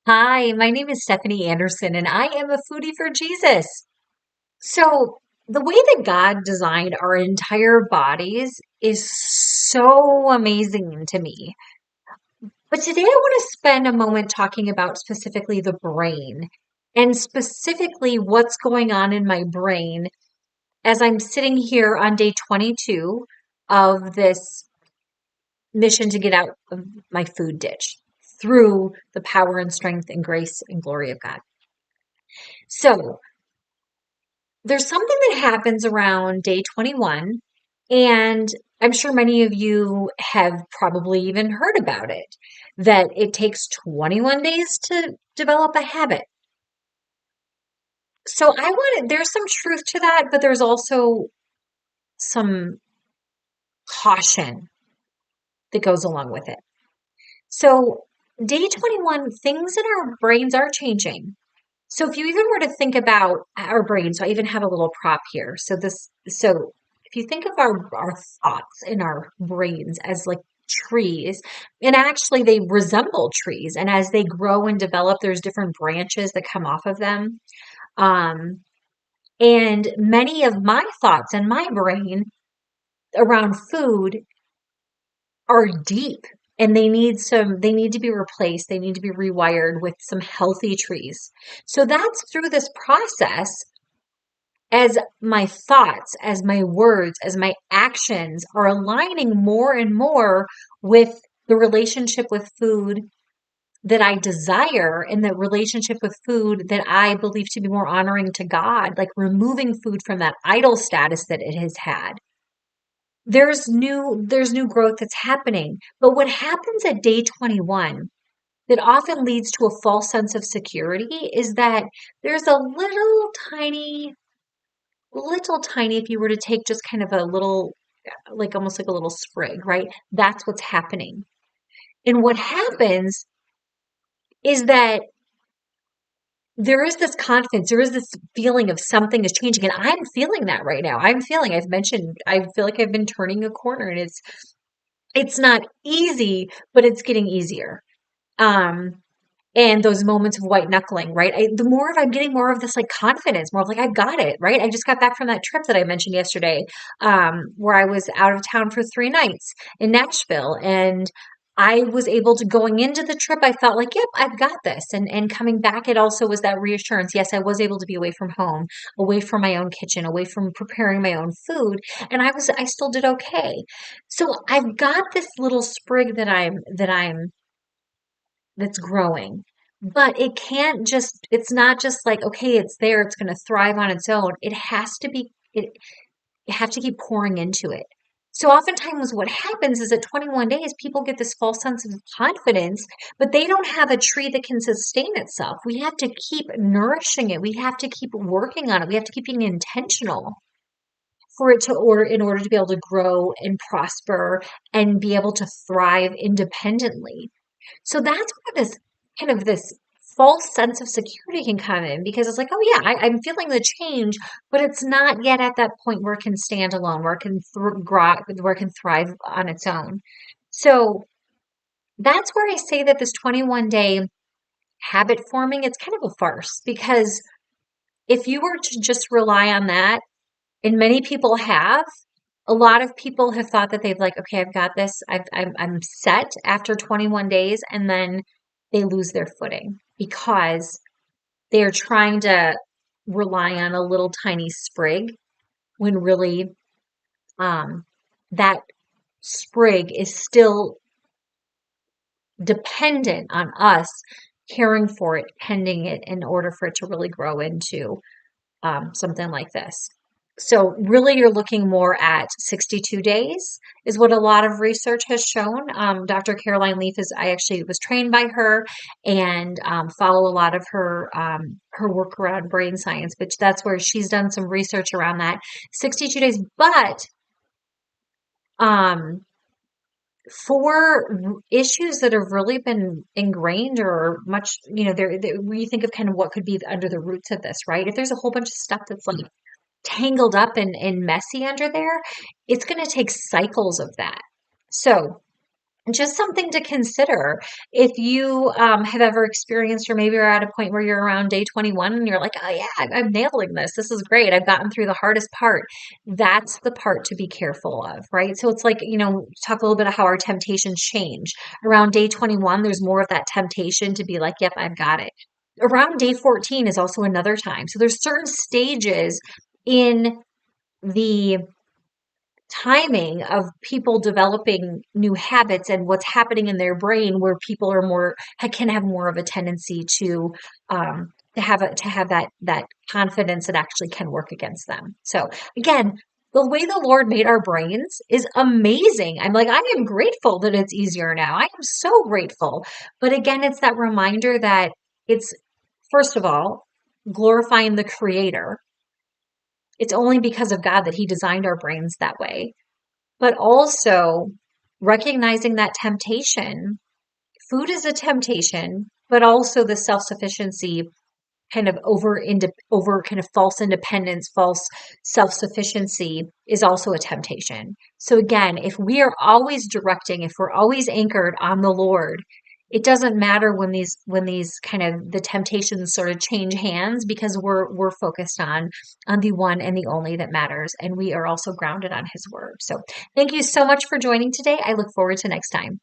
Hi, my name is Stephanie Anderson, and I am a foodie for Jesus. So, the way that God designed our entire bodies is so amazing to me. But today I want to spend a moment talking about specifically the brain and specifically what's going on in my brain as I'm sitting here on day 22 of this mission to get out of my food ditch through the power and strength and grace and glory of God. So, there's something that happens around day 21, and I'm sure many of you have probably even heard about it, that it takes 21 days to develop a habit. So there's some truth to that, but there's also some caution that goes along with it. So, day 21, things in our brains are changing. So if you even were to think about our brain, so I even have a little prop here. So if you think of our thoughts in our brains as like trees, and actually they resemble trees, and as they grow and develop, there's different branches that come off of them. Um, and many of my thoughts in my brain around food are deep and they need to be replaced. They need to be rewired with some healthy trees. So that's through this process as my thoughts, as my words, as my actions are aligning more and more with the relationship with food that I desire and the relationship with food that I believe to be more honoring to God, like removing food from that idol status that it has had. There's new growth that's happening. But what happens at day 21 that often leads to a false sense of security is that there's a little tiny, if you were to take just kind of a little, like almost like a little sprig, right? That's what's happening. And what happens is that there is this confidence, there is this feeling of something is changing. And I'm feeling that right now. I've mentioned, I feel like I've been turning a corner and it's not easy, but it's getting easier. Um, and those moments of white knuckling, right? I'm getting more of this like confidence, more of like, I've got it, right? I just got back from that trip that I mentioned yesterday, where I was out of town for 3 nights in Nashville. And I was able to going into the trip, I felt like, yep, I've got this. And coming back, it also was that reassurance. Yes, I was able to be away from home, away from my own kitchen, away from preparing my own food. And I still did okay. So I've got this little sprig that's growing. But it's not just like, okay, it's there, it's going to thrive on its own. You have to keep pouring into it. So oftentimes what happens is at 21 days, people get this false sense of confidence, but they don't have a tree that can sustain itself. We have to keep nourishing it. We have to keep working on it. We have to keep being intentional in order to be able to grow and prosper and be able to thrive independently. So that's where this false sense of security can come in because it's like, oh yeah, I'm feeling the change, but it's not yet at that point where it can stand alone, where it can thrive on its own. So that's where I say that this 21 day habit forming, it's kind of a farce because if you were to just rely on that, and many people have, a lot of people have thought that they've like, okay, I've got this. I'm set after 21 days, and then they lose their footing because they are trying to rely on a little tiny sprig when really um, that sprig is still dependent on us caring for it, tending it in order for it to really grow into something like this. So really you're looking more at 62 days is what a lot of research has shown. Dr. Caroline Leaf I actually was trained by her and follow a lot of her work around brain science, but that's where she's done some research around that 62 days. But um, for issues that have really been ingrained or much, when you think of kind of what could be under the roots of this, right? If there's a whole bunch of stuff that's like tangled up and messy under there, it's going to take cycles of that. So just something to consider. If you have ever experienced, or maybe you're at a point where you're around day 21 and you're like, oh yeah, I'm nailing this. This is great. I've gotten through the hardest part. That's the part to be careful of, right? So it's like, talk a little bit of how our temptations change. Around day 21, there's more of that temptation to be like, yep, I've got it. Around day 14 is also another time. So there's certain stages in the timing of people developing new habits and what's happening in their brain where people are more can have more of a tendency to have that confidence that actually can work against them. So again, the way the Lord made our brains is amazing. I'm like, I am grateful that it's easier now. I am so grateful. But again, it's that reminder that it's, first of all, glorifying the creator. It's only because of God that he designed our brains that way, but also recognizing that temptation. Food is a temptation, but also the self-sufficiency, kind of over kind of false independence, false self-sufficiency is also a temptation. So again, if we are always directing, if we're always anchored on the Lord, it doesn't matter when these kind of the temptations sort of change hands, because we're focused on the one and the only that matters, and we are also grounded on his word. So thank you so much for joining today. I look forward to next time.